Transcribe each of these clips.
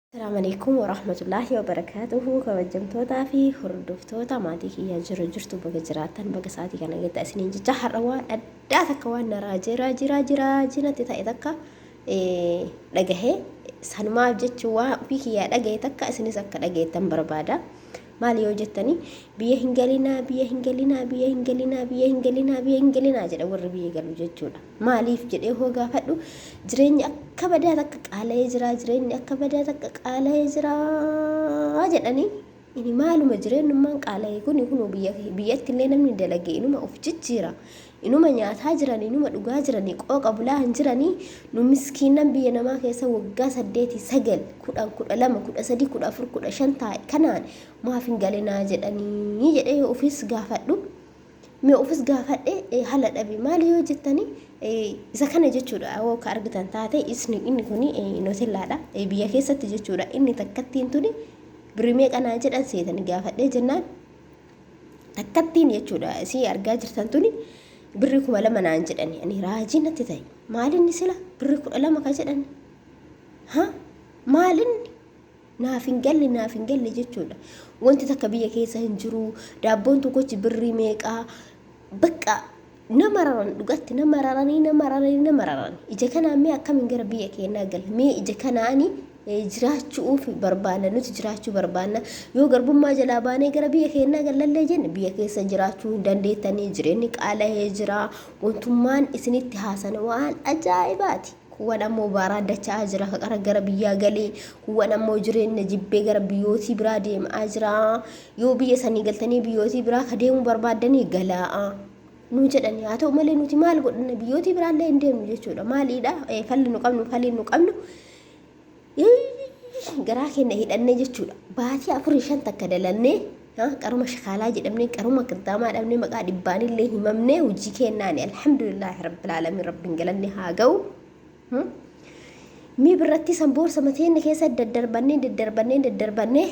السلام عليكم ورحمة الله وبركاته. كوجمتوتا في هردفتوتا ماتيكي يا جرجرتو بجراتن بقساتي كان جت سنين جحر روان أداتك وان راجي نتي تايدكا لجهه سنما جتوا فيكي يا لجه تكا سني سكا لجه تنبربادا مالي وجتني بيه هنجلنا جدا ور بيه قالوا جتولا مالي في جده هو قافدو جرين akka badaa takka qaala'ee jira jireenyi akka badaa takka qaala'ee jira jedhanii inni maaluma jireenyummaan qaala'ee kun biyyatti illee namni dalagee inuma of jijjiira inuma nyaataa jiran inuma dhugaa jiranii qooqa bulaa hin jiranii nu miskiinan biyya namaa keessa waggaa 8 9 10 12 13 14 15 taa'e kanaan maaf hin galinaa jedhanii jedhee ofis gaafadhu mee ofis gaafadhe hala dhabe maali yoo jettanii isa kana jechuudha oo ka argitan taate inni kuni nootellaadha biyya keessatti jechuudha inni takkattiin tuni birimee qanaa jedhan seetan gaafadhe jennaan takkattiin jechuudha si argaa jirtan tuni birri 2,000 naan jedhani ani raajii natti ta'e maalinni sila birri 12 ka jedhan maalinni naaf hin galle jechuudha wanti takka biyya keessa hin jiru daabboon tokkochi birri meeqaa bakka namararan dhugatti namararan ija kana mee akkamiin gara biyya keenyaa gal mee ija kanaani jiraachuuf barbaanna nuti jiraachuu barbaanna yoo garbummaa jalaa baanee gara biyya keenyaa galallee jenne biyya keessa jiraachuu dandeettanii jireenyi qaala'ee jira wantummaan isinitti haasana waan ajaa'ibaati kuwan ammoo baaraan dachaa jira qara gara biyyaa galee kuwan ammoo jireenya jibbee gara biyyootii biraa deemaa jira yoo biyya sanii galtanii biyyootii biraa ka deemuu barbaaddanii galaa nu jedhani haa ta'u malee nuti maal godhanna biyyootii biraallee hin deemnu jechuudha maaliidha falli nu qabnu garaa keenya hidhannee jechuudha baatii 4-5 takka dalannee qaruma shakaalaa jedhamne qaruma qixxaamaa dhabne maqaa dhibbaanillee himamne hojii kennaani alhamdulillahi rabbil alamin rabbiin galanne haa ga'u mi birratti san boorsa mateenne keessa daddarbannee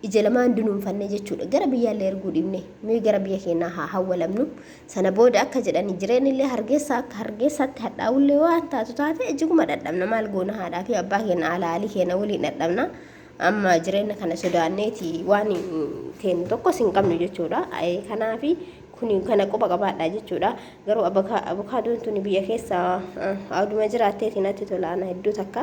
ija lamaan dunuunfanne jechuudha gara biyyaallee erguu dhibne mi gara biyya keenyaa haa hawwalamnu sana booda akka jedhani jireenillee hargeessaatti hadhaa'ullee waan taatu taate ijiguma dhadhabna maal goona haadhaa fi abbaa keenya alaalii keenya waliin dhadhabna amma jireenya kana sodaanneeti waan keenya tokkos hin qabnu jechuudha kanaafi kuni kana qoba qabaadha jechuudha garuu abukaadoon tuni biyya keessa aduma jiraatteetiin atti tolaana hedduu takka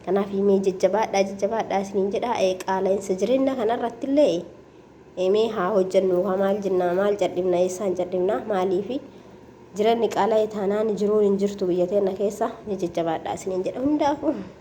kanaaf mee jajjabaadha isiniin jedha qaala'insa jireenya kanarratti illee mee haa hojjennu maal jenna maal cadhibna eessaan cadhibna maaliifi jireenyi qaala'ee taanaan jiruun hin jirtu biyya teenya keessa jajjabaadha isiniin jedha hundaafuu